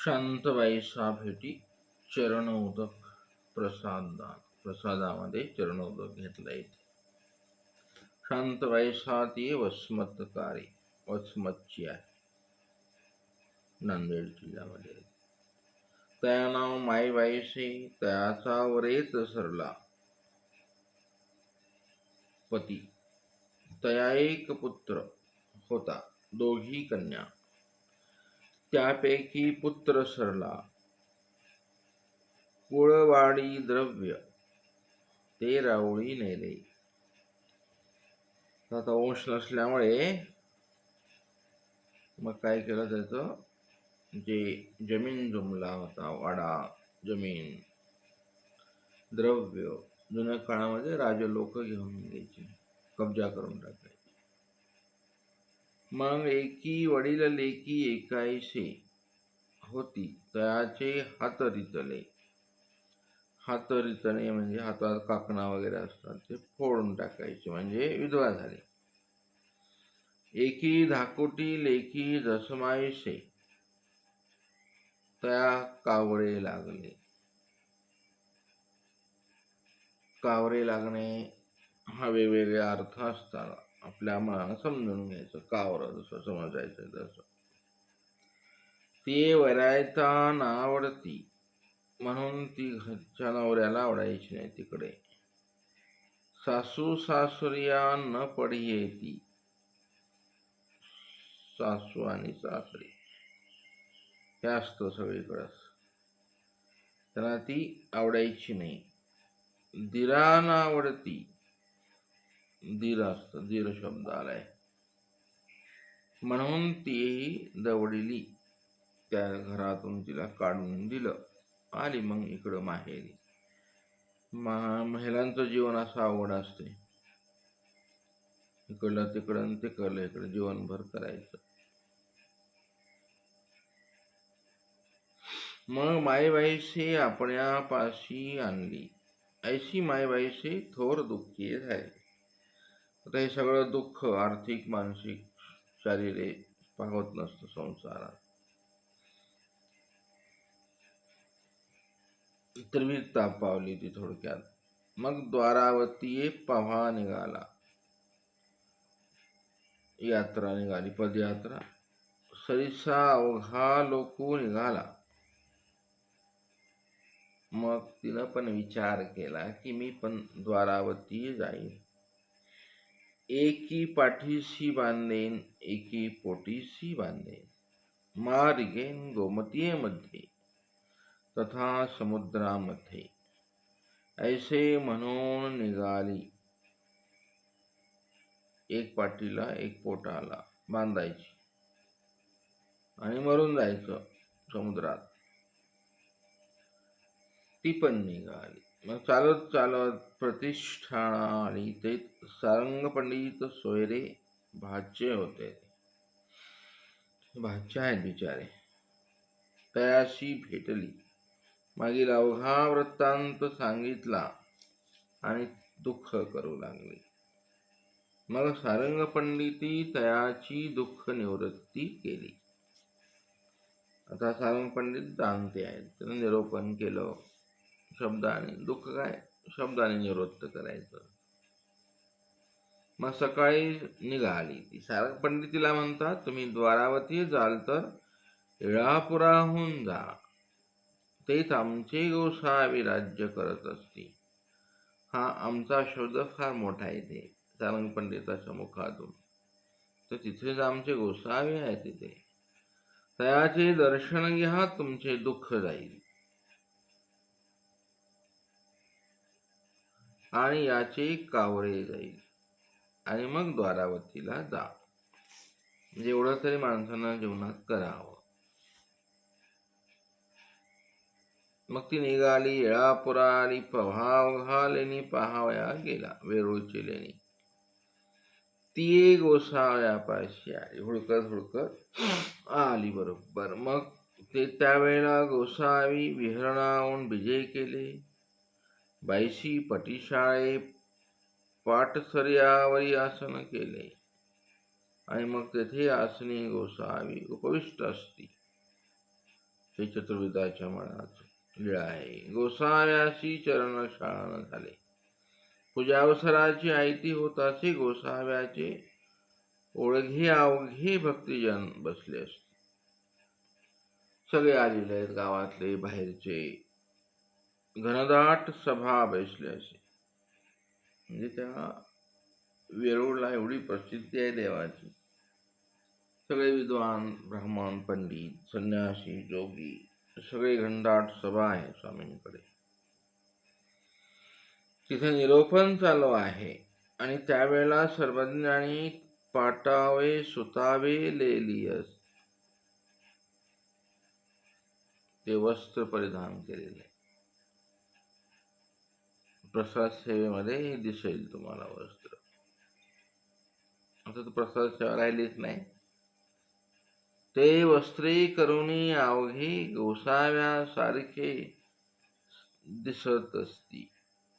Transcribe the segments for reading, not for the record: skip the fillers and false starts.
शांतबाईसा भेटी चरणोदक प्रसादामध्ये चरणोदक घेतला येते. शांतबाईसा ती वसमतकारी वसमतची आहे, नांदेड जिल्ह्यामध्ये. त्या नाव माईबाईसे त्याचा वरेत सरला पती. तया एक पुत्र होता, दोघी कन्या. त्यापैकी पुत्र सरला कुळवाडी द्रव्य ते रावळी नेले. आता वंश नसल्यामुळे मग काय केलं, त्याचं जे जमीन जुमला होता, वाडा जमीन द्रव्य, जुन्या काळामध्ये राजे लोक घेऊन घ्यायचे, कब्जा करून टाकायचे. मग एकी वडील लेकी एकायसे होती, त्याचे हात रितले. हात रितणे म्हणजे हातात काकणा वगैरे असतात ते फोडून टाकायचे, म्हणजे विधवा झाली. एकी धाकोटी लेकी जसमाईसे त्या कावरे लागले. कावरे लागणे हा वेगवेगळे अर्थ असतात, आपल्या मनानं समजून घ्यायचं. कावरं जसं समजायचं तसं. ते वरायता नावडती म्हणून ती घरच्या नवऱ्याला आवडायची नाही. तिकडे सासू सासुरिया न पडिये ती, सासू आणि सासरी हे असतं सगळीकडंच, त्यांना ती आवडायची नाही. दिरा न आवडती, दीर असतं, दीर शब्द आलाय, म्हणून तीही दवडिली. त्या घरातून तिला काढून दिलं. आली मग इकडं माहेरी. महिलांचं जीवन असं अवघड असते, इकडलं तिकडं तिकडलं इकडं जीवनभर करायचं. मग माईबाईसे आपण्यापाशी आणली. ऐशी माईबाईसे थोर दुःखी झाले. आता हे सगळं दुःख आर्थिक मानसिक शारीरिक पाहत नसतं संसारात, तर ताप पावली ती थोडक्यात. मग द्वारावतीये पव्हा निघाला, यात्रा निघाली, पदयात्रा. सरिसा अवघा लोकू निघाला. मग तिनं पण विचार केला की मी पण द्वारावती जाईन. एकी पाठीशी बांधेन, एकी पोटीशी बांधेन. मार्गेन गोमतीमध्ये तथा समुद्रामध्ये. ऐसे म्हणून निघाली. एक पाठीला एक पोटाला बांधायची आणि मरून जायचं समुद्रात. ती पण निघाली. मग चालत चालत प्रतिष्ठाना आली. ते सारंग पंडित सोयरे भाचे होते, भाचे आहेत बिचारे. तयाशी भेटली. मागील अवघा वृत्तांत सांगितला आणि दुःख करू लागली. मग सारंग पंडिती तयाची दुःख निवृत्ती केली. आता सारंग पंडित जाणते आहेत, त्यानं निरोपण केलं शब्दाने. दुःख काय शब्दाने निवृत्त करायचं. मग सकाळी निघाली ती. सारंग पंडितीला म्हणतात, तुम्ही द्वारावती जाल तर येळापुराहून जा, तेच आमचे गोसावी राज्य करत असती. हा आमचा शब्द फार मोठा आहे ते सारंग पंडिताच्या मुखातून. तर तिथेच आमचे गोसावी आहे. तिथे तयाचे दर्शन घ्या, तुमचे दुःख जाईल आणि याचे कावरे जाईल. आणि मग द्वारावतीला जा. म्हणजे एवढं तरी माणसानं जीवनात करावं. मग ती निघाली. येळापुरा आली. पव्हा लेणी पाहावया गेला, वेरूळची लेणी. ती गोसाव्यापाशी आली. हुडकत आली बरोबर. मग ते त्यावेळेला गोसावी विहरणाहून विजय केले. बाईशी पटीशाळे पाटसर्यावरी आसन केले आणि मग तेथे आसनी गोसावी उपविष्ट असती. हे चतुर्विधाच्या मळात लीळा आहे. गोसाव्याशी चरण शाळान झाले. पूजावसराची आयती होत असे. गोसाव्याचे ओळघे अवघे भक्तिजन बसले असते. सगळे आलेले आहेत, गावातले बाहेरचे. घनदाट सभा बसले असे. म्हणजे त्या वेरूळला एवढी प्रसिद्धी आहे देवाची. सगळे विद्वान, ब्राह्मण, पंडित, संन्यासी, जोगी, सगळे घनदाट सभा आहे स्वामींकडे. तिथे निरोपण चालू आहे आणि त्यावेळेला सर्वज्ञानी पाटावे सुतावे लेलियस ते वस्त्र परिधान केलेले. प्रसाद सेवेमध्ये हे दिसेल तुम्हाला वस्त्र. आता तर प्रसाद सेवा राहिलीच नाही. ते वस्त्रे करुणी अवघे गोसाव्यासारखे दिसत असती.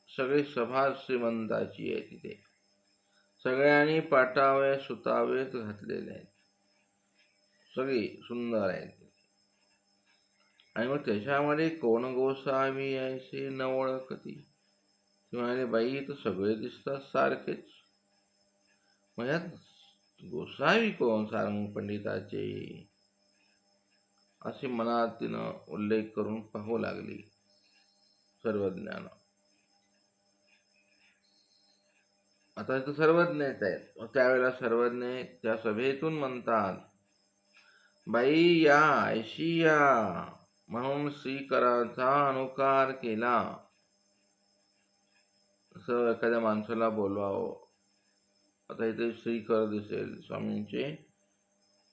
सगळी सभा श्रीमंताची आहे तिथे. सगळ्यांनी पाटावे सुतावेच घातलेले आहेत. सगळी सुंदर आहेत. आणि मग त्याच्यामध्ये कोण गोसावी ऐसे न ओळखती. ती म्हणाले, बाई तर सगळे दिसतात सारखेच. मग यात गोसावी कोण सारंग पंडिताचे, असे मनात तिनं उल्लेख करून पाहू लागली सर्वज्ञानं. आता इथं सर्वज्ञच आहेत. त्यावेळेला सर्वज्ञ त्या सभेतून म्हणतात, बाई या ऐशी या, म्हणून श्रीकराचा अनुकार केला. असं एखाद्या माणसाला बोलवावं. आता इथे श्रीकर दिसेल, स्वामींचे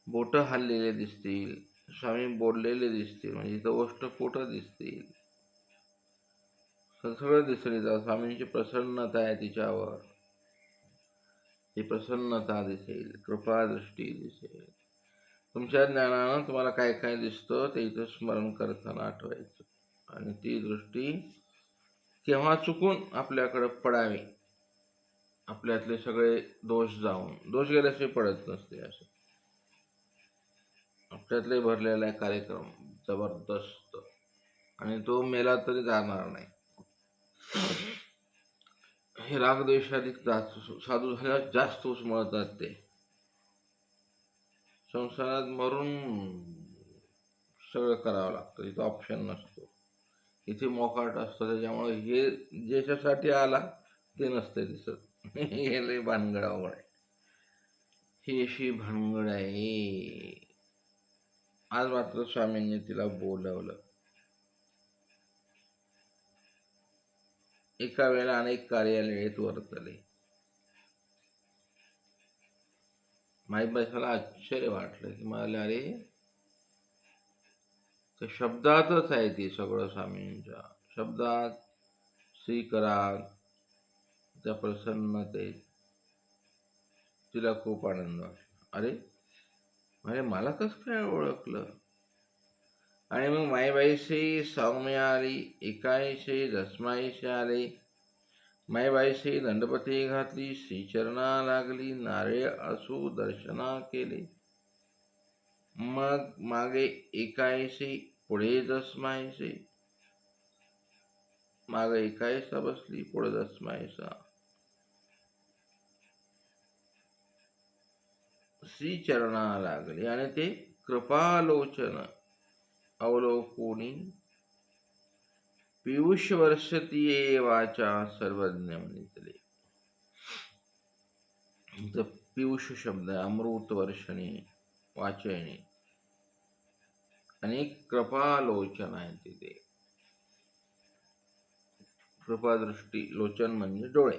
बोट हललेले दिसतील, स्वामी बोललेले दिसतील, म्हणजे इथं ओष्ठपोट दिसतील, सगळं दिसेल. स्वामींची प्रसन्नता आहे तिच्यावर, ती प्रसन्नता दिसेल, कृपादृष्टी दिसेल. तुमच्या ज्ञानानं तुम्हाला काय काय दिसतं ते इथं स्मरण करताना आठवायचं. आणि ती दृष्टी केव्हा चुकून आपल्याकडं पडावी, आपल्यातले सगळे दोष जाऊन. दोष गेल्याशिवाय पडत नसते. असं आपल्यातले भरलेला कार्यक्रम जबरदस्त, आणि तो मेला तरी जाणार नाही. हे रागद्वेषाधिक साधू झाल्यावर जास्त उचमळतात ते. संसारात मरून सगळं करावं लागतं. इथं ऑप्शन नसतो. इथे मोकाट असतं. त्याच्यामुळे हे ज्याच्यासाठी आला ते नसते दिसत. हे लय भानगड अवघड आहे. ही अशी भानगड आहे. आज मात्र स्वामींनी तिला बोलवलं. एका वेळेला अनेक कार्यालयात वर्तले. माईबाईला आश्चर्य वाटलं की मला, अरे तर शब्दातच आहे ती सगळं. स्वामींच्या शब्दात, श्रीकरात, त्या प्रसन्नतेत तिला खूप आनंद वाटला. अरे मला कसं काय ओळखलं. आणि मग माईबाईशी सौम्य आली, एकाईशी दसमाईशी आले. माईबाईशी दंडपती घातली, श्रीचरणा लागली, नारळ असू दर्शना केले. मग मागे एकाईशी, पुढे दसमाईशी. मागे एकाईसा बसली, पुढे दसमाईसा. श्रीचरणा लागली आणि ते कृपालोचन अवलोकुनी पियुष वर्षतीये वाचा सर्वज्ञ म्हणितले. पियुष शब्द अमृत वर्षणी वाचणे आणि कृपालोचन आहे तिथे. कृपादृष्टी, लोचन म्हणजे डोळे.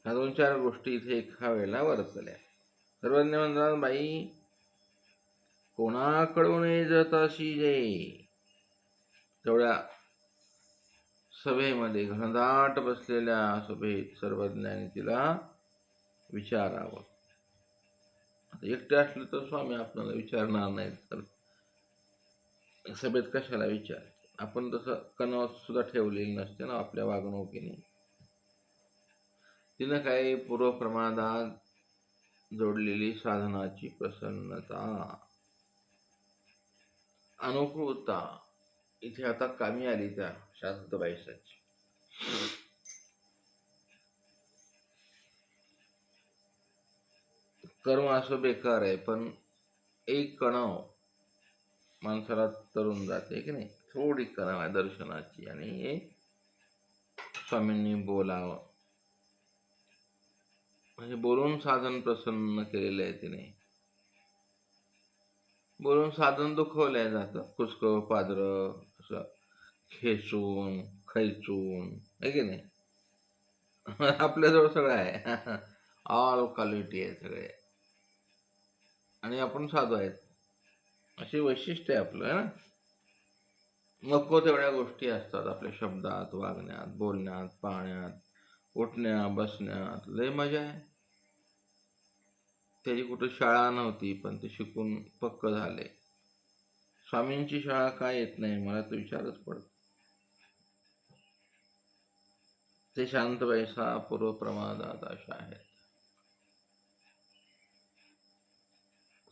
ह्या 2-4 गोष्टी इथे एका वेळेला वर्तल्या. सर्वज्ञ म्हणतात, बाई कोणाकडून येत अशी जे. तेवढ्या सभेमध्ये, घनदाट बसलेल्या सभेत सर्वज्ञाने तिला विचारावं. आता एकटे असले तर स्वामी आपल्याला विचारणार नाहीत, तर सभेत कशाला विचार. आपण तसं कनवत सुद्धा ठेवलेली नसते ना आपल्या वागणुकीने. तिनं काही पूर्वप्रमादात जोडलेली साधनाची प्रसन्नता, अनुकूलता इथे आता कामी आली त्या शांतबाईसाची. कर्म असं बेकार आहे, पण एक कणव माणसाला तरुण जाते की नाही, थोडी कणव आहे दर्शनाची, आणि हे स्वामींनी बोलावं म्हणजे बोलून साधन प्रसन्न केलेलं आहे तिने. बोलून साधन दुखवलं जातं, कुचकं पादरं असं खेचून खैचून, आहे की नाही. आपल्याजवळ सगळं आहे. ऑल क्वालिटी आहे सगळे, आणि आपण साधू आहेत, अशी वैशिष्ट्य आहे आपलं ना. नको तेवढ्या गोष्टी असतात आपल्या शब्दात, वागण्यात, बोलण्यात, पाहण्यात, उठण्यात, बसण्यात लय मजा आहे. त्याची कुठं शाळा नव्हती, पण ते शिकून पक्क झाले. स्वामींची शाळा काय येत नाही मला तर विचारच पडतो. ते शांत पैसा पूर्व प्रमादात अशा आहेत.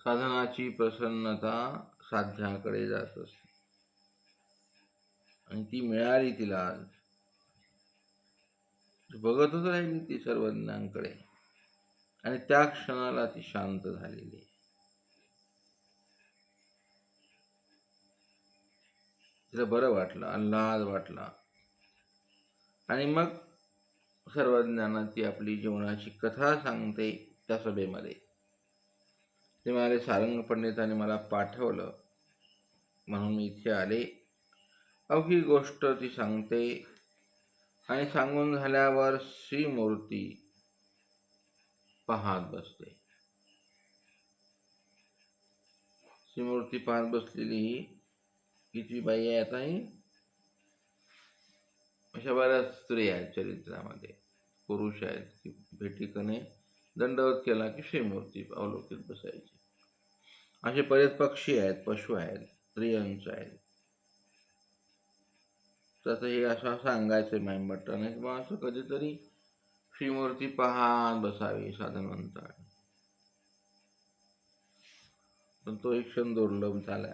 साधनाची प्रसन्नता साध्याकडे जात असते, आणि ती मिळाली तिला आज. बघतच राहिली ती सर्वज्ञांकडे, आणि त्या क्षणाला ती शांत झालेली. तिला बरं वाटलं, आल्हाद वाटला, आणि मग सर्वज्ञांना ती आपली जीवनाची कथा सांगते त्या सभेमध्ये. ते म्हणाले, सारंग पंडितांनी मला पाठवलं म्हणून मी इथे आले. अवघी गोष्ट ती सांगते, आणि सांगून झाल्यावर श्रीमूर्ती पाहत बसते. श्रीमूर्ती पाहत बसलेली ही किती बाई आहे आता ही. अशा बऱ्याच स्त्री आहेत चरित्रामध्ये, पुरुष आहेत की भेटीकने दंडवत केला की श्रीमूर्ती अवलोकित बसायची. असे बरेच पक्षी आहेत, पशु आहेत, स्त्रियांच आहेत. तसं हे असं सांगायचं मॅमबट्टाने किंवा असं कधीतरी श्रीमूर्ती पाहत बसावी साधनवंताने. पण तो एक क्षण दुर्लभ झाला.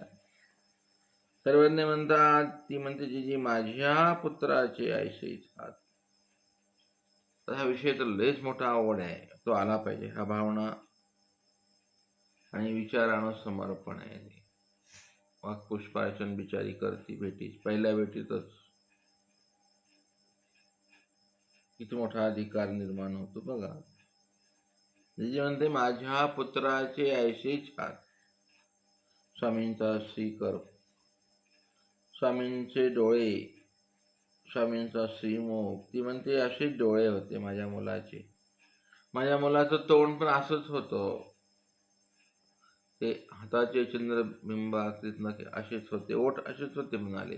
सर्वज्ञ म्हणतात, ती म्हणते जी जी माझ्या पुत्राचे ऐसेच हात. तर हा विषय तर लयच मोठा आवड आहे, तो आला पाहिजे. हा भावना आणि विचारानं समर्पण आहे. वाक्पुष्पार्चन बिचारी करती भेटीच, पहिल्या भेटीतच किती मोठा अधिकार निर्माण होतो बघा. जी म्हणते माझ्या पुत्राचे ऐसेच हात, स्वामींचा श्रीकर, स्वामींचे डोळे, स्वामींचा श्रीमुख. ती म्हणते असेच डोळे होते माझ्या मुलाचे. माझ्या मुलाचं तोंड पण असंच होतं, ते हाताचे चंद्रबिंब आकृतीत असेच होते, ओठ असेच होते म्हणाले.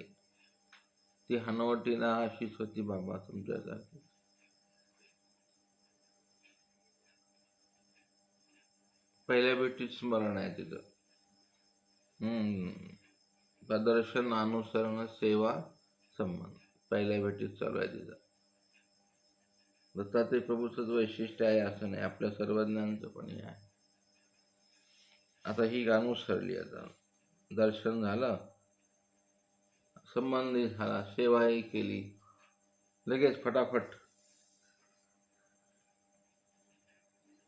ती हनवटी ना अशीच होती बाबा तुमच्यासारखी. पहिल्या भेटीत स्मरण आहे तिथं. प्रदर्शन, अनुसरण, सेवा, संबंध पहिल्या भेटीत चालू आहे तिथं. दत्तात्रय प्रभूच वैशिष्ट्य आहे असं नाही, आपल्या सर्वज्ञांचं पण हे आहे. आता ही अनुसरली, आता दर्शन झालं, संबंधी झाला, सेवाही केली, लगेच फटाफट.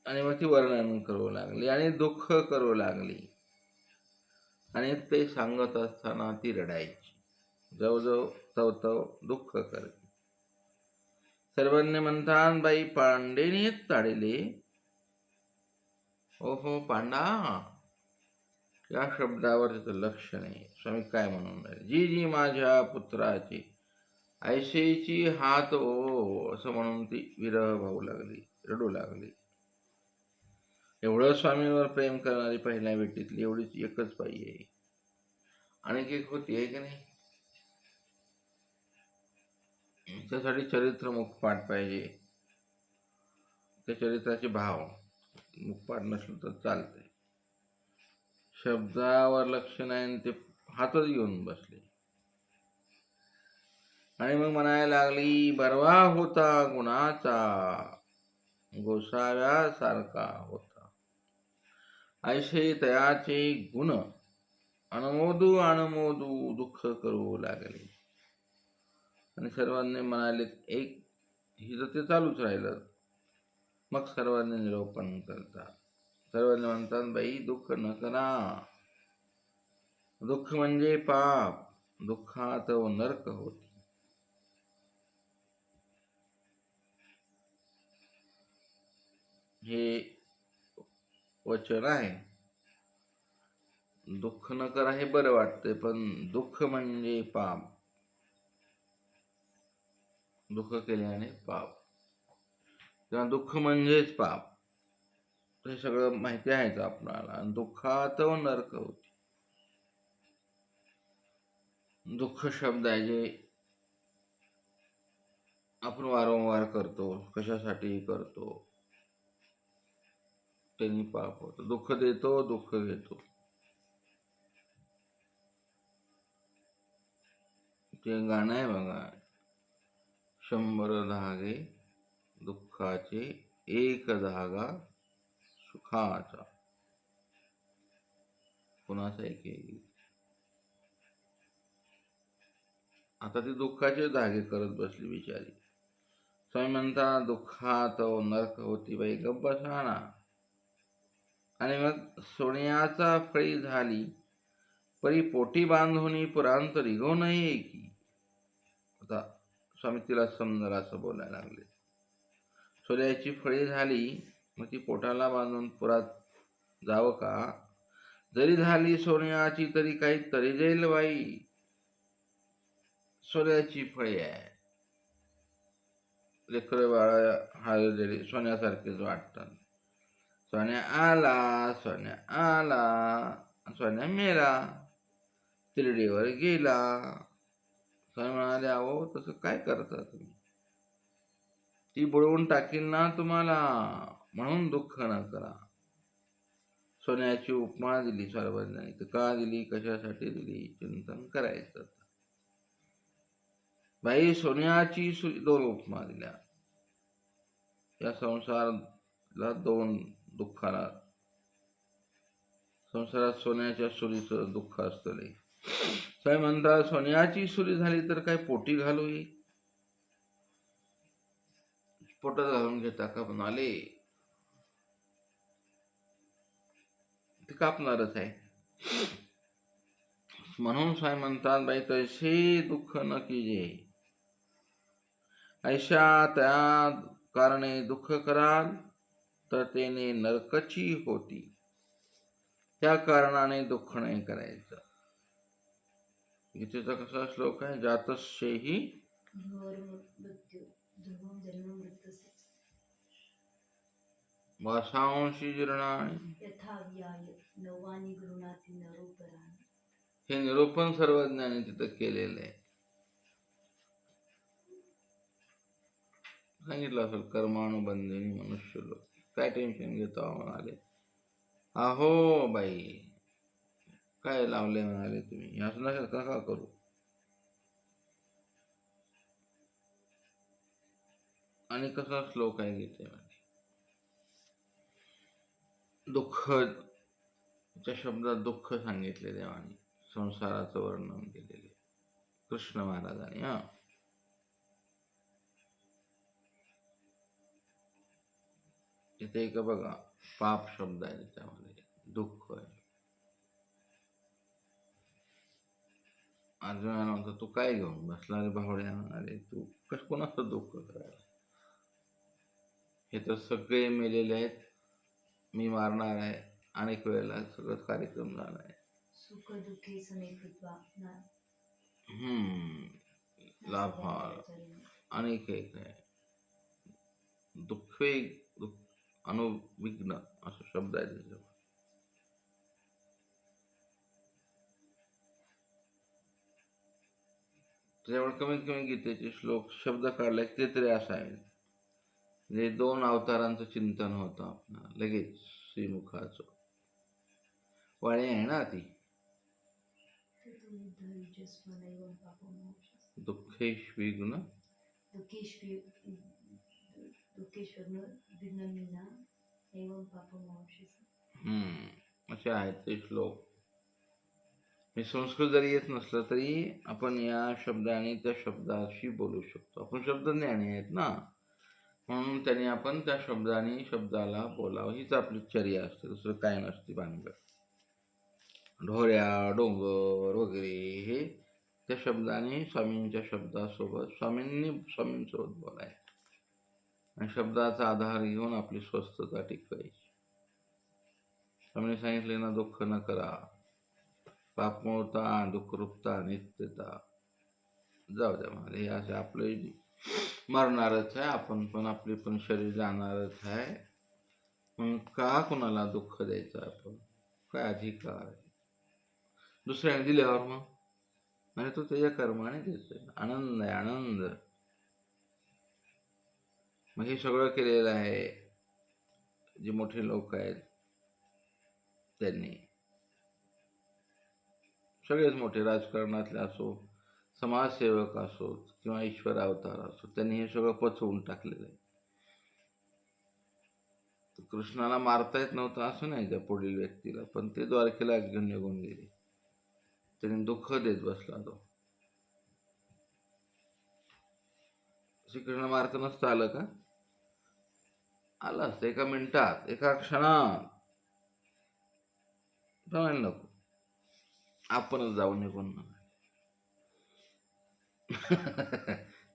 आणि मग ती वर्णन करू लागली आणि दुःख करू लागली, आणि ते सांगत असताना ती रडायची, जवळजवळ तवतव दुःख करते. सर्वज्ञ म्हणतात, बाई पांडेने ताडिले. ओहो पांडा, या शब्दावर त्याचं लक्ष नाही. स्वामी काय म्हणून राहिले, जी जी माझ्या पुत्राची ऐशेची हात ओ, असं म्हणून ती विरह भाऊ लागली, रडू लागली. एवढं स्वामींवर प्रेम करणारी पहिल्या भेटीतली एवढीच एकच बाई आहे. आणखी एक होती आहे की नाही. त्यासाठी चरित्र मुखपाठ पाहिजे, त्या चरित्राचे भाव. मुखपाठ नसलं तर चालतंय, शब्दावर लक्ष नाही, ते हातच घेऊन बसले. आणि मग म्हणायला लागली, बरवा होता गुणाचा, गोसाव्यासारखा होता. ऐसे तयाचे गुण अनमोदू अनमोदू दुःख करू लागले. आणि सर्वांनी म्हणाले एक हिचं ते चालूच राहिलं. मग सर्वांनी निरोपण करतात. सर्वांनी म्हणतात बाई दुःख न करा. दुःख म्हणजे पाप. दुःखात नरक होती. हे वचन आहे. दुःख न करा हे बरं वाटतंय, पण दुःख म्हणजे पाप. दुःख केल्याने पाप किंवा दुःख म्हणजेच पाप हे सगळं माहिती आहेच आपल्याला. आणि दुःखात नरक होती. दुःख शब्द आहे जे आपण वारंवार करतो, कशासाठी करतो, त्यांनी पाप होतं. दुःख देतो, दुःख घेतो. ते गाणं आहे बघा, 100 धागे दुःखाचे, एक धागा सुखाचा. कुणाचा एक आता ती दुःखाचे धागे करत बसली बिचारी. स्वामी म्हणता दुःखात नरक होती बाई, गप्प बसा ना. आणि मग सोन्याचा फळी झाली परी पोटी बांधून पुरांत रिगो नये की. आता स्वामी तिला समजला असं बोलायला लागले. सोन्याची फळी झाली मग ती पोटाला बांधून पुरात जावं का? जरी झाली सोन्याची तरी काही तरी जाईल बाई. सोन्याची फळी आहे. लेकर बाळा हळलेली सोन्यासारखेच वाटतात. सोन्या आला, सोन्या आला, सोन्या मेला, तिरडीवर गेला. स्वामी म्हणाले अहो तसं काय करता तुम्ही? ती बुडवून टाकील ना तुम्हाला, म्हणून दुःख न करा. सोन्याची उपमा दिली सर्वज्ञानी. का दिली, कशासाठी दिली, चिंतन करायचं. बाई सोन्याची 2 उपमा दिल्या. या संसाराला 2 दुःखाला. संसारात सोन्याच्या सुरीचं दुःख असतं लई. काय म्हणता सोन्याची सुरी झाली तर काय पोटी घालू ही? पोटात घालून घेता का म्हणाले? ते कापणारच आहे. म्हणून स्वामी म्हणतात बाई तसे दुःख न कीजे. ऐशा त्या कारणे दुःख कराल तर तेने नरकची होती. त्या कारणाने दुःख नाही करायचं. गीतेचा कसा श्लोक आहे, जातस्येहि वासांशी जीर्णानि. हे निरूपण सर्वज्ञानी तिथं केलेलं आहे. सांगितलं असेल कर्मानुबंधिनी मनुष्य लोक. काय टेन्शन घेतो म्हणाले. अहो बाई काय लावले म्हणाले तुम्ही, असं नका का करू. आणि कसा श्लोक आहे गीतेमध्ये, दुःखच्या शब्दात दुःख सांगितले देवाने, संसाराचं वर्णन केलेले कृष्ण महाराजांनी. इथे एक बघा पाप शब्द आहे, त्याच्यामध्ये दुःख आहे. अर्जुना म्हणतो तू काय घेऊन बसला रे भावड्या म्हणाले, तू कोणाचं दुःख करायला? हे तर सगळे मेलेले आहेत, मी मारणार आहे, अनेक वेळेला सगळं कार्यक्रम झाला आहे. सुख दुःखी लाभार अनेक एक आहे. दुःखे अनुविघ्न असं शब्द आहे त्याच्यावर. त्याच्यामुळे कमीत कमी गीतेचे श्लोक शब्द काढले ते तरी असावे. म्हणजे 2 अवतारांचं चिंतन होतं आपलं लगेच. श्रीमुखाचं वाणी आहे ना ती. दुःखेष्विघ्न असे आहेत ते श्लोक. हे संस्कृत जरी येत नसलं तरी आपण या शब्दाने त्या शब्दाशी बोलू शकतो. आपण शब्दज्ञानी आहेत ना, म्हणून त्याने आपण त्या शब्दाने शब्दाला बोलावं, हीच आपली चर्या असते, दुसरं काय नसते भानगड. ढोऱ्या डोंगर वगैरे हे त्या शब्दाने स्वामींच्या शब्दासोबत स्वामींसोबत बोलायचं आणि शब्दाचा आधार घेऊन आपली स्वस्थता टिकवायची. स्वामींनी सांगितले ना, दुःख न करा, पापमूळता दुःखरूपता नित्यता. जाऊ द्या मला, हे असे आपले मरणारच आहे, आपण पण आपले पण शरीर जाणारच आहे, मग का कुणाला दुःख द्यायचं, आपण काय अधिकार आहे दुसऱ्याने दिल्यावर? मग म्हणजे तो त्याच्या कर्माने देतोय, आनंद आहे आनंद. मग हे सगळं केलेलं आहे जे मोठे लोक आहेत त्यांनी, सगळेच मोठे, राजकारणातले असो, समाजसेवक असो किंवा ईश्वर अवतार असो, त्यांनी हे सगळं पचवून टाकलेलं आहे. कृष्णाला मारता येत नव्हतं असं नाही त्या पुढील व्यक्तीला, पण ते द्वारकेला घेऊन निघून गेले. त्यांनी दुःख देत बसला तो. श्रीकृष्ण मारता नसतं आलं का? आलं असतं एका मिनिटात, एका क्षणात. नको, आपणच जाऊ निघून.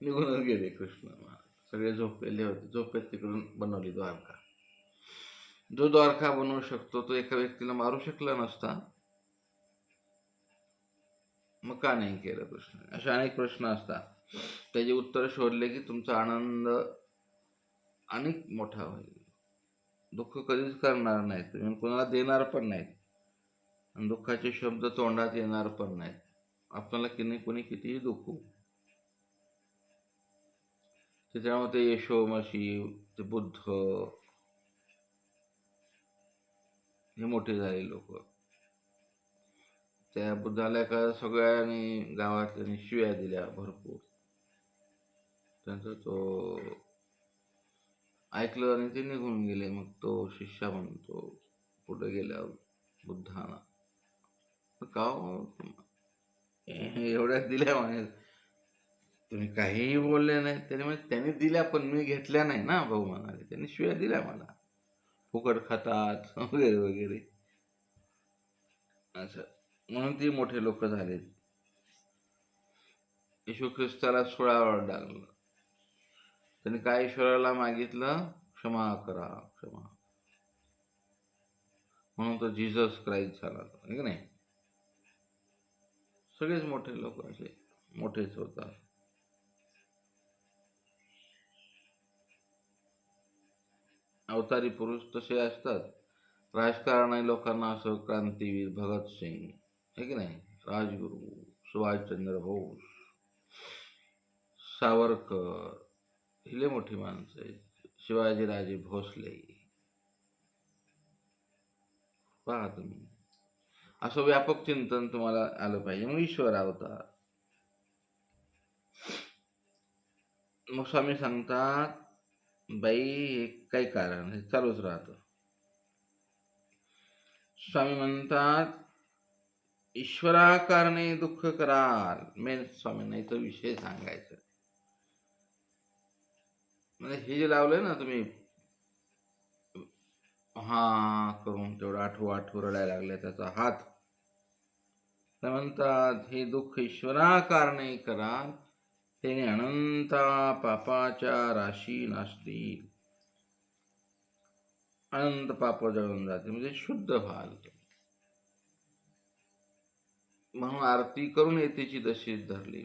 निघूनच गेले कृष्ण. सगळे झोपलेले होते, झोपेत तिकडून बनवली द्वारका. जो द्वारका बनवू शकतो तो एका व्यक्तीला मारू शकला नसता, मग का नाही केलं कृष्ण? असे अनेक प्रश्न असतात, त्याचे उत्तर शोधले की तुमचा आनंद अनेक मोठा होईल. दुःख कधीच करणार नाहीत तुम्ही, कोणाला देणार पण नाहीत, आणि दुःखाचे शब्द तोंडात येणार पण नाहीत. आपल्याला कोणी कितीही दुखू. त्याच्यामुळे ते यशोमशी, ते बुद्ध, हे मोठे झाले लोक. त्या बुद्धाला का सगळ्यांनी गावातल्यानी शिव्या दिल्या भरपूर. त्यांचा तो ऐकलं आणि ते निघून गेले. मग तो शिष्य म्हणतो पुढे गेल्यावर बुद्धाना, का एवढ्याच दिल्या म्हणे, तुम्ही काहीही बोलले नाही. त्याने म्हणजे त्यांनी दिल्या पण मी घेतल्या नाही ना भाऊ म्हणाले, त्यांनी शिव्या दिल्या मला, फुकट खातात वगैरे वगैरे असं. म्हणून ती मोठे लोक झालेत. येशू ख्रिस्ताला सोळावर लागलं, त्यांनी काय ईश्वराला मागितलं? क्षमा करा, क्षमा. म्हणून तो जीसस क्राइस्ट झाला, आहे की नाही? सगळेच मोठे लोक असे मोठेच होतात. अवतारी पुरुष तसे असतात. राजकारणी लोकांना असं क्रांतीवीर भगतसिंग, आहे की नाही, राजगुरू सुभाषचंद्र बोस, सावरकर, हिले मोठी माणसं आहेत. शिवाजीराजे भोसले, पहा तुम्ही. असं व्यापक चिंतन तुम्हाला आलं पाहिजे. मग ईश्वर अवतार. मग स्वामी सांगतात, बाई हे काही कारण, हे चालूच राहतं. स्वामी म्हणतात, ईश्वराकारणे दुःख कराल. मेन स्वामींना इथं विषय सांगायचा. म्हणजे हे जे लावलंय ना तुम्ही, हा करून तेवढं आठवू रडायला लागले त्याचा हात, ते म्हणतात हे दुःख ईश्वराकारणे कराल, त्याने अनंता पापाच्या राशी नासतील. अनंत पाप जळून जाते, म्हणजे शुद्ध व्हाल. म्हणून आरती करून येतेची दशीच धरली,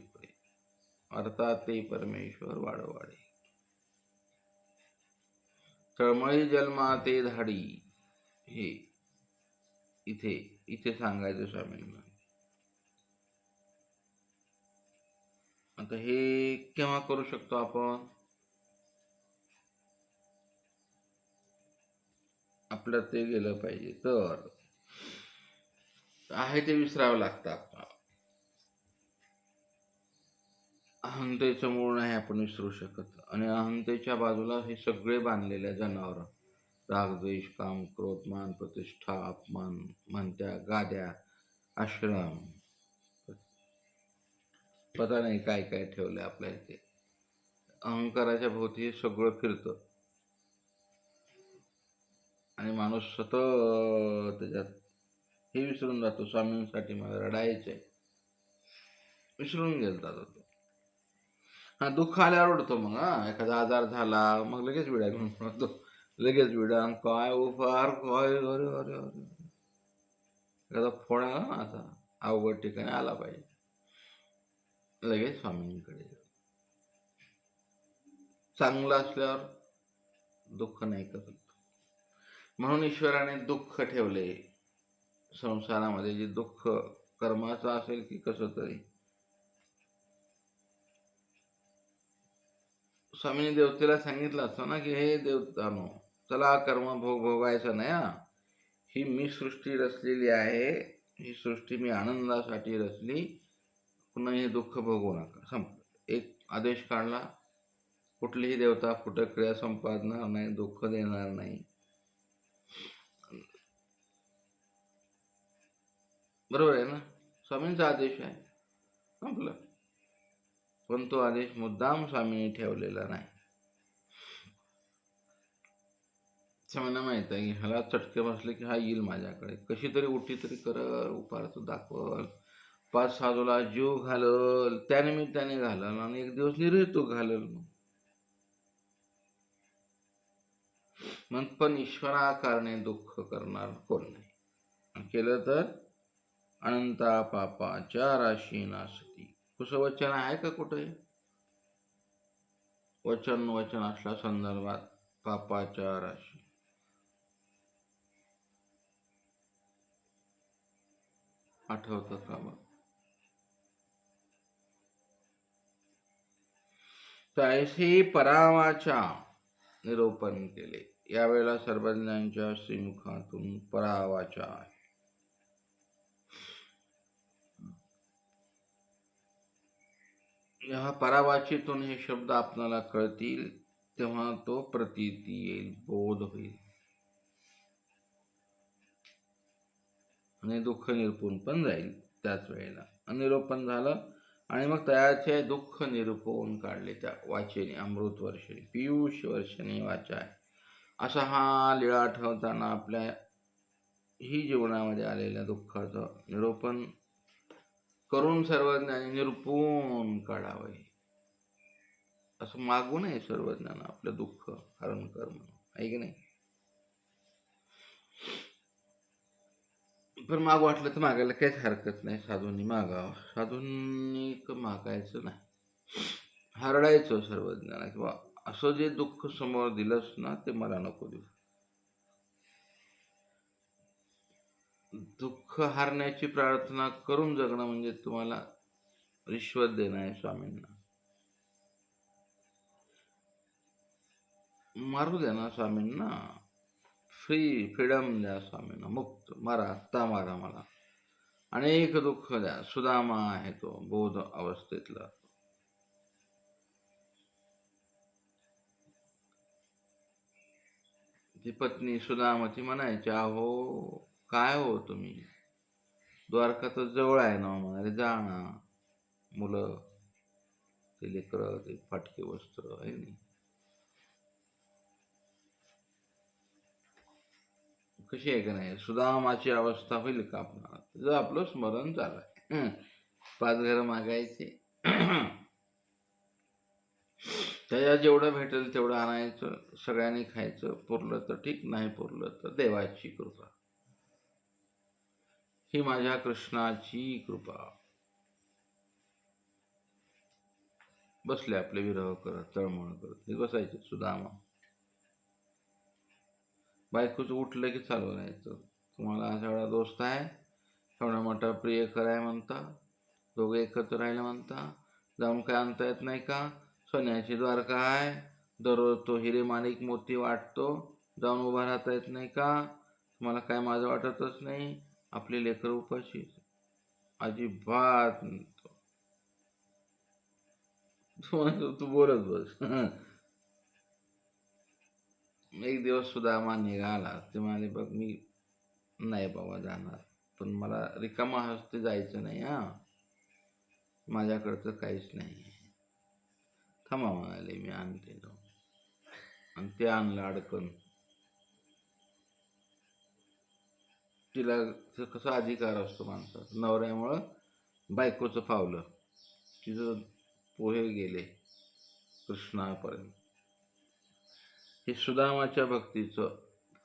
अर्थात ते परमेश्वर वाढवाडे. तळमळी जन्मा ते धाडी, हे इथे सांगायचं स्वामींना. आता हे केव्हा करू शकतो आपण? आपल्यात ते गेलं पाहिजे. तर आहे ते विसरावं लागतं आपल्याला. अहंतेचं मूळ नाही आपण विसरू शकत, आणि अहंतेच्या बाजूला हे सगळे बांधलेले जनावर, राग द्वेष काम क्रोध मान प्रतिष्ठा अपमान, म्हणत्या गाद्या आश्रम, पता नाही काय काय ठेवलंय आपल्या इथे. अहंकाराच्या भोवती हे सगळं फिरतं आणि माणूस सतत त्याच्यात हे विसरून जातो. स्वामींसाठी मला रडायचंय, विसरून गेलता तो. हा, दुःख आल्यावर रडतो मग. एखादा आजार झाला मग लगेच विडा घेऊन पळतो, लगेच विडा. काय उपार, काय, अरे अरे अरे, एखादा फोन आला ना असा अवघड ठिकाणी आला पाहिजे, लगेच स्वामींकडे. चांगलं असल्यावर दुःख नाही करत. म्हणून ईश्वराने दुःख ठेवले संसारामध्ये, जे दुःख कर्माचं असेल की कसं तरी. स्वामीने देवतेला सांगितलं असतं ना की हे देवतानो, चला कर्म भोगायचं नाही. ही मी सृष्टी रचलेली आहे, ही सृष्टी मी आनंदासाठी रचली, पुन्हा हे दुःख भोगू नका. संपलं. एक आदेश काढला, कुठलीही देवता कुठं क्रिया संपादणार नाही, दुःख देणार नाही. बरोबर आहे ना? स्वामींचा आदेश आहे, संपलं. पण तो आदेश मुद्दाम स्वामींनी ठेवलेला नाही. स्वामींना माहित आहे की ह्याला चटके बसले की हा येईल माझ्याकडे, कशी तरी उठी तरी करल, उपाराचं दाखवल, 5-6 तुला जीव घालल, त्यानिमित्ताने घालल, आणि एक दिवस निर्हेतुक घालल. मग पण ईश्वराकारणे दुःख करणार कोण नाही. केलं तर अनंता पापाच्या राशी नासती. कुठं वचन आहे का कुठे? वचन असल्या संदर्भात पापाच्या राशी. आठवतं का मग? तैसे परावाचा निरूपण केले. यावेळेला सर्वज्ञांच्या श्रीमुखातून परावाचा आहे. ह्या परावाचीतून हे शब्द आपल्याला कळतील तेव्हा तो प्रतीती येईल, बोध होईल, आणि दुःख निरपून पण जाईल त्याच वेळेला. निरोपण झालं आणि मग त्याचे दुःख निरपून काढले त्या वाचेने. अमृत वर्षणी, पियुष वर्षणी वाचा आहे. असा हा लीळा आठवताना आपल्या ही जीवनामध्ये आलेल्या दुःखाचं निरोपण करून सर्वज्ञाने निरपून काढावे, असं मागू नये सर्वज्ञानं आपलं दुःख हरण कर म्हणून, आहे की नाही? पण माग वाटलं तर मागायला काहीच हरकत नाही. साधूंनी मागावं, साधूंनी मागायचं नाही, हरडायचं सर्वज्ञाना किंवा असं जे दुःख समोर दिलंस ना ते मला नको देऊ. दुःख हारण्याची प्रार्थना करून जगणं म्हणजे तुम्हाला रिश्वत देणं आहे स्वामींना. मारू द्या ना स्वामींना, फ्रीडम द्या स्वामींना, मुक्त मारा, आत्ता मारा मला. अनेक दुःख द्या. सुदामा आहे तो बोध अवस्थेतला. ती पत्नी सुदामाची म्हणायची, अहो काय हो तुम्ही, द्वारका तर जवळ आहे ना. म्हणाले, जा ना. मुलं, ते लेकरं, ते फाटके वस्त्र आहे नाही, कशी आहे का नाही. सुदामाची अवस्था होईल का आपल्याला? जर आपलं स्मरण झालंय, 5 घरं मागायचे, त्याच्या जेवढं भेटेल तेवढं आणायचं, सगळ्यांनी खायचं, पुरलं तर ठीक, नाही पुरलं तर देवाची कृपा, ही माझ्या कृष्णाची कृपा. बसले आपले विरह करत, तळमळ करत बसायचे सुदामा. बायकोचं उठलं की चालू राहायचं, तुम्हाला असा एवढा दोस्त आहे, एवढा मोठा प्रिय कराय म्हणता, दोघं एकत्र राहिलं म्हणता, जाऊन काय आणता येत नाही का? सोन्याची द्वारका आहे, दररोज तो हिरे माणिक मोती वाटतो, जाऊन उभा राहता येत नाही का? तुम्हाला काय माझं वाटतच नाही? आपली लेकरं उपाशी. अजिबात तू बोलत बस. एक दिवस सुदामा निघाला. ते म्हणाले, बघ मी नाही बाबा जाणार, पण मला रिकामा हस्ते जायचं नाही. माझ्याकडचं काहीच नाही. थांबा म्हणाले, मी आणते जाऊन. आणि ते आणलं अडकन. तिला कसा अधिकार असतो माणसाचा, नवऱ्यामुळं बायकोचं फावलं, तिचं पोहे गेले कृष्णापर्यंत. हे सुदामाच्या भक्तीचं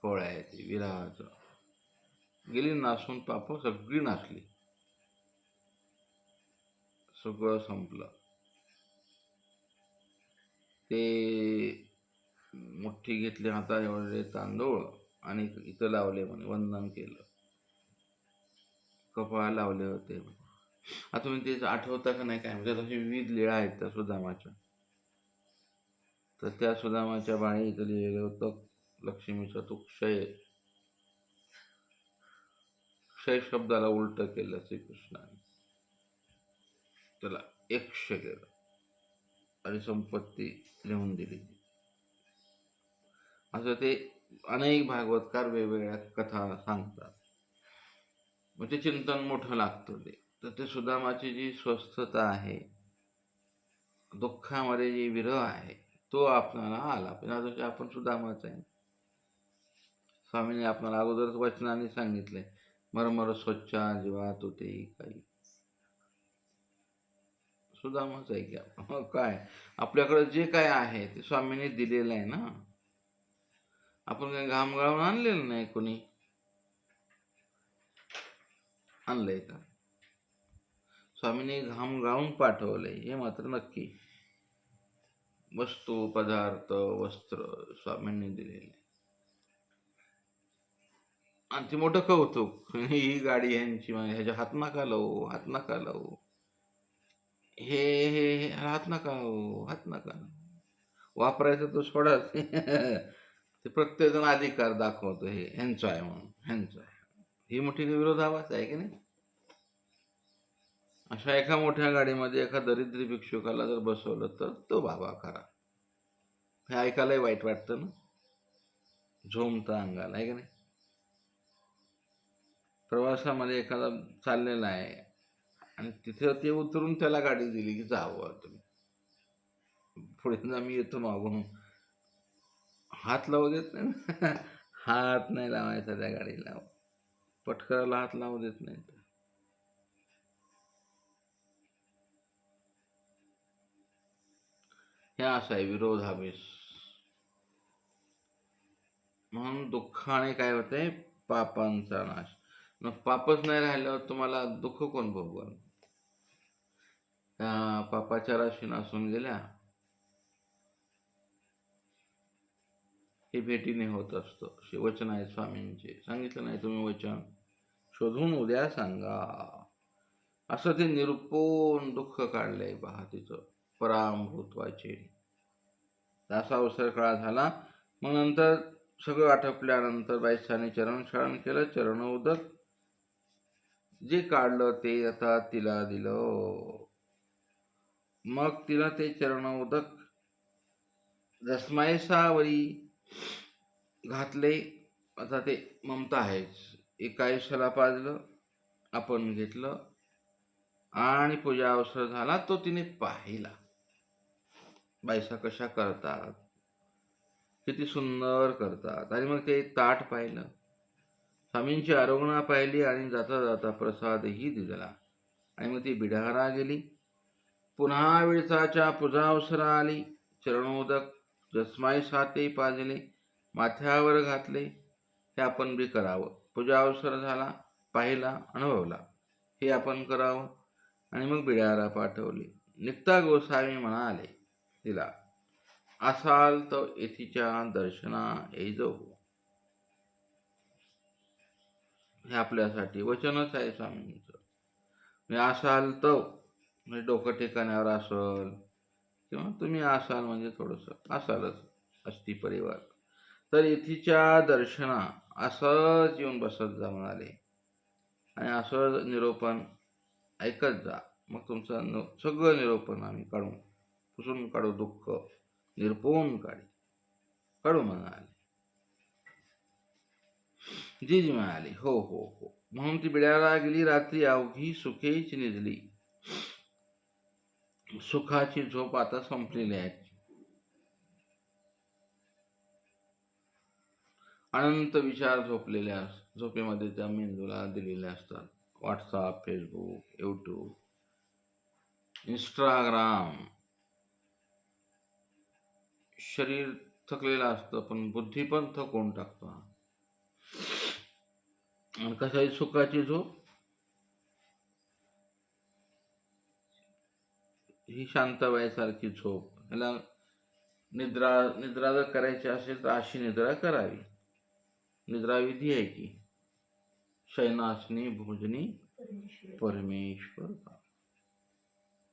फळ आहे, ते विरहाचं. गेली नासून, पाप सगळी नाचली, सगळं संपलं. ते मुठ्ठी घेतली हातात एवढे तांदूळ आणि इथं लावले म्हणे, वंदन केलं, कपाळाला लावले होते. आता तुम्ही ते आठवता का नाही काय, म्हणजे तशी विविध लीळा आहेत त्या सुदामाच्या. तर त्या सुदामाच्या बाणी इथं लिहिलेलं होतं, लक्ष्मीचा तू क्षय शब्दाला उलट केलं श्रीकृष्णाने, त्याला यक्ष केलं आणि संपत्ती लिहून दिली. असं ते अनेक भागवतकार वेगवेगळ्या कथा सांगतात. मग ते चिंतन मोठं लागतं. ते सुदामाची जी स्वस्थता आहे, दुःखामध्ये जी विरह आहे, तो आपल्याला आला पाहिजे. आपण सुदामाच आहे. स्वामींनी आपल्याला अगोदरच वचनाने सांगितले, मरमर स्वच्छा जीवा तो ते काही. सुदामाच आहे की आपण. काय आपल्याकडे जे काय आहे ते स्वामींनी दिलेलं आहे ना. आपण काही घाम गाळून आणलेलं नाही, कोणी आणलंय का? स्वामींनी घाम गाळून पाठवलंय हे मात्र नक्की. वस्तू, पदार्थ, वस्त्र स्वामींनी दिलेले. आणि ते मोठं कौतुक, ही गाडी ह्यांची, ह्याच्या हात नका लावू, हात नका लावू, हे हे हात नका लावू, हात नका वापरायचं तो सोडा. ते प्रत्येकजण अधिकार दाखवतो, हे ह्यांचं आहे म्हणून, ह्यांचं आहे. ही मोठी विरोधाभास आहे की नाही. अशा एका मोठ्या गाडीमध्ये एका दरिद्री भिक्षुकाला जर बसवलं तर तो बाबा खरा. हे ऐकायलाही वाईट वाटतं ना, झोमतं अंगाला, आहे की नाही. प्रवासामध्ये एखादा चाललेला आहे आणि तिथे ते उतरून त्याला गाडी दिली की जावं तुम्ही, पुढे जा, मी येतो मागून. हात लावू देत नाही. हात नाही लावायचा त्या गाडीला, पटकराला हात लावू देत नाही. हे असं आहे विरोधावेश. म्हणून दुःखाने काय होतंय, पापांचा नाश. मग पापच नाही राहिल्यावर तुम्हाला दुःख कोण भोगवल. त्या पापाच्या राशी नासून गेल्या, हे भेटीने होत असतं. असे वचन आहे स्वामींचे. सांगितलं नाही तुम्ही वचन शोधून उद्या सांगा. असं ते निरुपोन दुःख काढलंय पहा तिचं परामृत्वाचे. असा अवसर काळ झाला. मग नंतर सगळं आटपल्यानंतर बाईसाने चरणक्षालन केलं. चरण उदक जे काढलं ते आता तिला दिलं. मग तिला ते चरण उदक जसमायसावरी घातले. आता ते ममता आहेच. एकायशाला पाजलं, आपण घेतलं आणि पूजा अवसर झाला तो तिने पाहिला. बायसा कशा करतात, किती सुंदर करतात. आणि मग ते ताट पाहिलं, स्वामींची आरोग्य पाहिली आणि जाता जाता प्रसादही दिला. आणि मग ती बिढारा गेली. पुन्हा विळसाच्या पूजा अवसरा आली. चरणोदक जसमाई साते पाजले, माथ्यावर घातले. हे आपण बी करावं. पूजा अवसर झाला, पाहिला, अनुभवला, हे आपण करावं. आणि मग बिडारा पाठवली. निघता गोसावी म्हणाले तिला, असाल तर येथीच्या दर्शना येजो. हे आपल्यासाठी वचनच आहे स्वामींचं. म्हणजे असाल तर म्हणजे डोकं ठिकाण्यावर असल, किंवा तुम्ही असाल म्हणजे थोडंसं असालच, अस्थि परिवार, तर येथीच्या दर्शना असंच येऊन बसत जा म्हणाले. आणि असं निरोपण ऐकत जा. मग तुमचं सगळं निरोपण आम्ही काढू, पुसून काढू, दुःख निरपून काढू म्हणाले. जी म्हणाली, हो हो हो. म्हणून ती बिड्याला गेली. रात्री अवघी सुखेच निजली. सुखाची झोप आता संपलेली आहे. अनंत विचार झोपेमध्ये त्या मेंदूला दिलेले असतात. WhatsApp, Facebook, YouTube, Instagram. शरीर थकलेलं असतं पण बुद्धी पण थकवून टाकतो. आणि कशाची सुखाची झोप ही शांताबाईसारखी झोप. ह्याला निद्रा जर करायची असेल तर अशी निद्रा करावी. निद्रा विधी आहे की शयनासनी भोजनी परमेश्वर.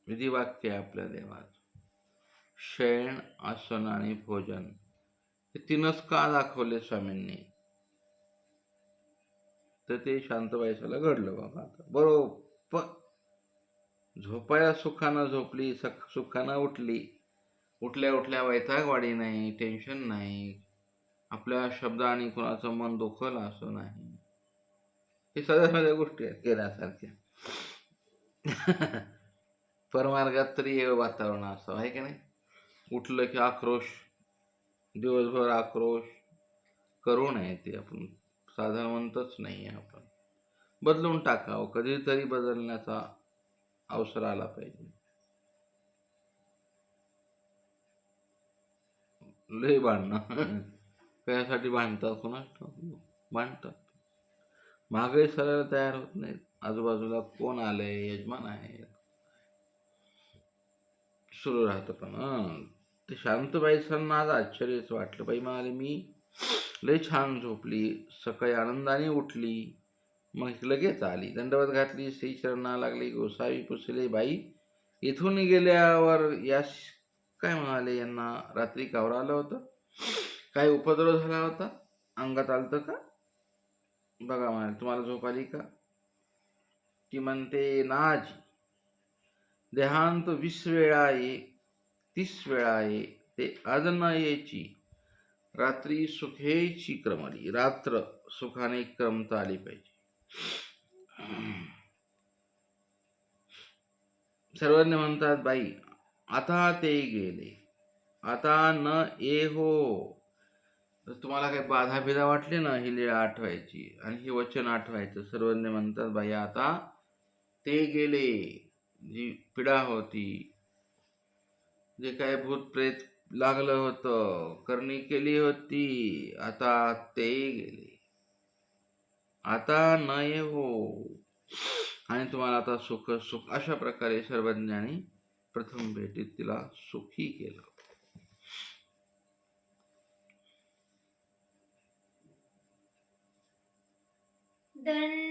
विधी वाक्य आहे आपल्या देवाचं. शयन, आसन आणि भोजन हे तीनच का दाखवले स्वामींनी, तर ते शांताबाईसाला घडलं बाबा. आता बरोबर झोपाया सुखानं झोपली, सुखानं उठली. उठल्या उठल्या वैतागवाडी नाही, टेन्शन नाही, आपल्या शब्दाने कुणाचं मन दुखलं असं नाही. हे साध्या साध्या गोष्टी आहेत केल्यासारख्या. परमार्गात तरी हे वातावरण असं आहे की नाही. उठलं की आक्रोश, दिवसभर आक्रोश करू नये. ते आपण साधारणतच नाही आहे. आपण बदलून टाकावं. कधीतरी बदलण्याचा अवसर आला पाहिजे. लय भांडणं कशासाठी भांडतात कोणाच भांडतात. मागे सरायला तयार होत नाहीत. आजूबाजूला कोण आलंय, यजमान आहे, सुरू राहतं. पण ते शांतबाईसांना आज आश्चर्यच वाटलं. बाई म्हणाले मी लय छान झोपली, सकाळी आनंदाने उठली, मग लगेच आली, दंडवत घातली, श्रीचरणा लागली, गोसावी पुसले. बाई इथून गेल्यावर यास काय म्हणाले, यांना रात्री कावर आलं होतं, काय उपद्रव झाला होता, अंगात आलतं का बघा म्हणाले. तुम्हाला झोप आली का? ती म्हणते नाजी, देहांत 20 वेळा ये, 30 वेळा ये, ते आज न यायची. रात्री सुखेची क्रमली, रात्र सुखाने क्रमता आली पाहिजे. सर्वज्ञ म्हणतात बाई आता ते गेले, आता न ये हो. तुम्हाला काही बाधा बिधा वाटली ना ही लीळा आठवायची आणि ही वचन आठवायचं. सर्वज्ञ म्हणतात बाई आता ते गेले. जी पीडा होती, जे काय भूत प्रेत लागलं होतं, करणी केली होती, आता ते गेले, आता नये हो. आणि तुम्हाला आता सुख सुख. अशा प्रकारे सर्वज्ञानी प्रथम भेटीत तिला सुखी केलं. दंड